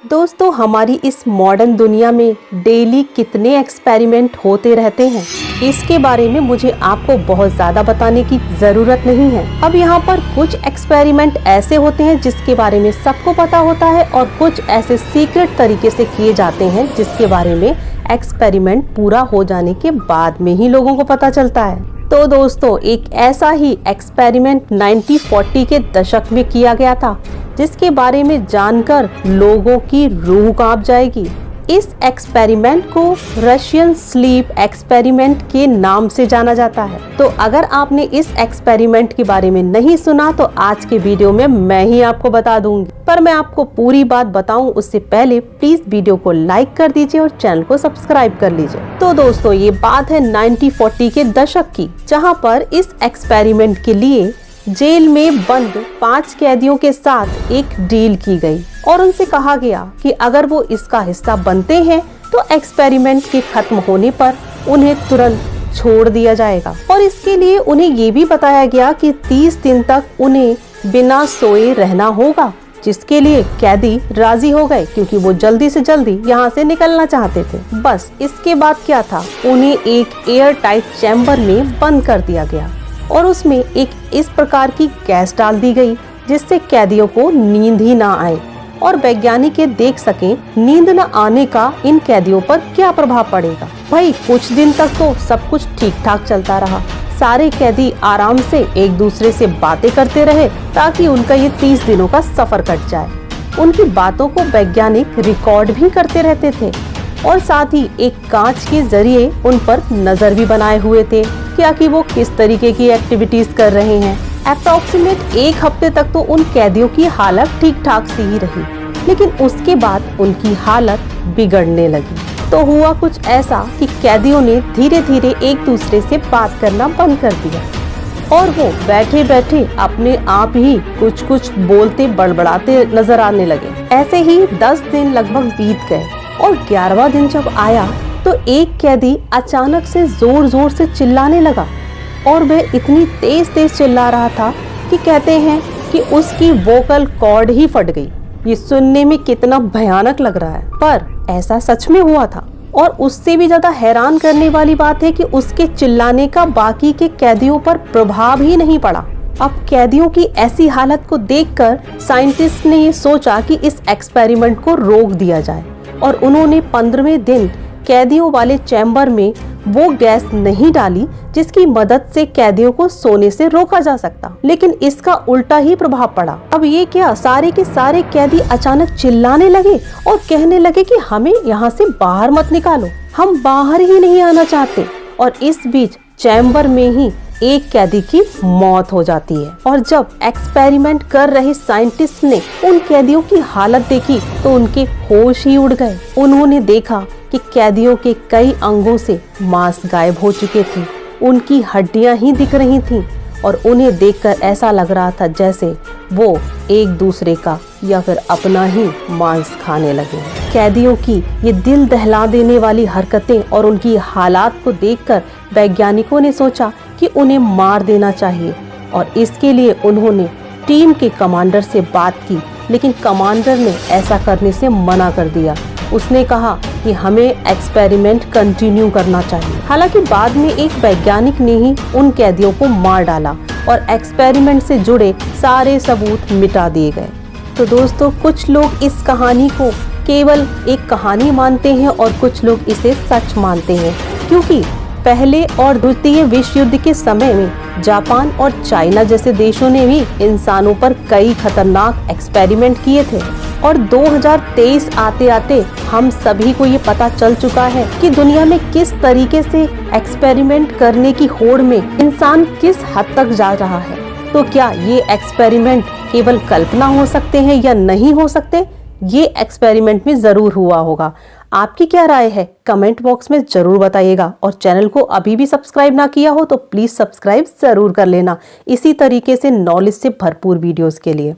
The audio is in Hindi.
दोस्तों, हमारी इस मॉडर्न दुनिया में डेली कितने एक्सपेरिमेंट होते रहते हैं, इसके बारे में मुझे आपको बहुत ज़्यादा बताने की ज़रूरत नहीं है। अब यहाँ पर कुछ एक्सपेरिमेंट ऐसे होते हैं जिसके बारे में सबको पता होता है और कुछ ऐसे सीक्रेट तरीके से किए जाते हैं जिसके बारे में एक्सपेरिमेंट पूरा हो जाने के बाद में ही लोगों को पता चलता है। तो दोस्तों, एक ऐसा ही एक्सपेरिमेंट 1940 के दशक में किया गया था जिसके बारे में जानकर लोगों की रूह कांप जाएगी। इस एक्सपेरिमेंट को रशियन स्लीप एक्सपेरिमेंट के नाम से जाना जाता है। तो अगर आपने इस एक्सपेरिमेंट के बारे में नहीं सुना तो आज के वीडियो में मैं ही आपको बता दूंगी। पर मैं आपको पूरी बात बताऊं उससे पहले प्लीज वीडियो को लाइक कर दीजिए और चैनल को सब्सक्राइब कर लीजिए। तो दोस्तों, ये बात है 1940 के दशक की, जहाँ पर इस एक्सपेरिमेंट के लिए जेल में बंद 5 कैदियों के साथ एक डील की गई और उनसे कहा गया कि अगर वो इसका हिस्सा बनते हैं तो एक्सपेरिमेंट के खत्म होने पर उन्हें तुरंत छोड़ दिया जाएगा। और इसके लिए उन्हें ये भी बताया गया कि 30 दिन तक उन्हें बिना सोए रहना होगा, जिसके लिए कैदी राजी हो गए क्योंकि वो जल्दी से जल्दी यहाँ से निकलना चाहते थे। बस इसके बाद क्या था, उन्हें एक एयर टाइट चैम्बर में बंद कर दिया गया और उसमें एक इस प्रकार की गैस डाल दी गई जिससे कैदियों को नींद ही ना आए और वैज्ञानिक ये देख सकें नींद न आने का इन कैदियों पर क्या प्रभाव पड़ेगा। भाई कुछ दिन तक तो सब कुछ ठीक ठाक चलता रहा। सारे कैदी आराम से एक दूसरे से बातें करते रहे ताकि उनका ये 30 दिनों का सफर कट जाए। उनकी बातों को वैज्ञानिक रिकॉर्ड भी करते रहते थे और साथ ही एक कांच के जरिए उन पर नजर भी बनाए हुए थे क्या कि वो किस तरीके की एक्टिविटीज कर रहे हैं। अप्रॉक्सीमेट 1 हफ्ते तक तो उन कैदियों की हालत ठीक ठाक सी ही रही, लेकिन उसके बाद उनकी हालत बिगड़ने लगी। तो हुआ कुछ ऐसा कि कैदियों ने धीरे धीरे एक दूसरे से बात करना बंद कर दिया और वो बैठे बैठे अपने आप ही कुछ बोलते बड़बड़ाते नजर आने लगे। ऐसे ही 10 दिन लगभग बीत गए और 11वां दिन जब आया तो एक कैदी अचानक से जोर जोर से चिल्लाने लगा और वह इतनी तेज चिल्ला रहा था कि कहते हैं कि उसकी वोकल कॉर्ड ही फट गई। ये सुनने में कितना भयानक लग रहा है, पर ऐसा सच में हुआ था। और उससे भी ज्यादा हैरान करने वाली बात है कि उसके चिल्लाने का बाकी के कैदियों पर प्रभाव ही नहीं पड़ा। अब कैदियों की ऐसी हालत को देखकर साइंटिस्ट ने ये सोचा कि इस एक्सपेरिमेंट को रोक दिया जाए और उन्होंने 15वें दिन कैदियों वाले चैम्बर में वो गैस नहीं डाली जिसकी मदद से कैदियों को सोने से रोका जा सकता, लेकिन इसका उल्टा ही प्रभाव पड़ा। अब ये क्या, सारे के सारे कैदी अचानक चिल्लाने लगे और कहने लगे कि हमें यहाँ से बाहर मत निकालो, हम बाहर ही नहीं आना चाहते। और इस बीच चैम्बर में ही एक कैदी की मौत हो जाती है। और जब एक्सपेरिमेंट कर रहे साइंटिस्ट ने उन कैदियों की हालत देखी तो उनके होश ही उड़ गए। उन्होंने देखा कि कैदियों के कई अंगों से मांस गायब हो चुके थे, उनकी हड्डियां ही दिख रही थीं और उन्हें देखकर ऐसा लग रहा था जैसे वो एक दूसरे का या फिर अपना ही मांस खाने लगे। कैदियों की ये दिल दहला देने वाली हरकतें और उनकी हालात को देखकर वैज्ञानिकों ने सोचा कि उन्हें मार देना चाहिए और इसके लिए उन्होंने टीम के कमांडर से बात की, लेकिन कमांडर ने ऐसा करने से मना कर दिया। उसने कहा कि हमें एक्सपेरिमेंट कंटिन्यू करना चाहिए। हालांकि बाद में एक वैज्ञानिक ने ही उन कैदियों को मार डाला और एक्सपेरिमेंट से जुड़े सारे सबूत मिटा दिए गए। तो दोस्तों, कुछ लोग इस कहानी को केवल एक कहानी मानते हैं और कुछ लोग इसे सच मानते हैं, क्योंकि पहले और द्वितीय विश्व युद्ध के समय में जापान और चाइना जैसे देशों ने भी इंसानों पर कई खतरनाक एक्सपेरिमेंट किए थे। और 2023 आते आते हम सभी को ये पता चल चुका है कि दुनिया में किस तरीके से एक्सपेरिमेंट करने की होड़ में इंसान किस हद तक जा रहा है। तो क्या ये एक्सपेरिमेंट केवल कल्पना हो सकते हैं या नहीं हो सकते, ये एक्सपेरिमेंट में जरूर हुआ होगा। आपकी क्या राय है, कमेंट बॉक्स में जरूर बताइएगा। और चैनल को अभी भी सब्सक्राइब ना किया हो तो प्लीज सब्सक्राइब जरूर कर लेना, इसी तरीके से नॉलेज से भरपूर वीडियोस के लिए।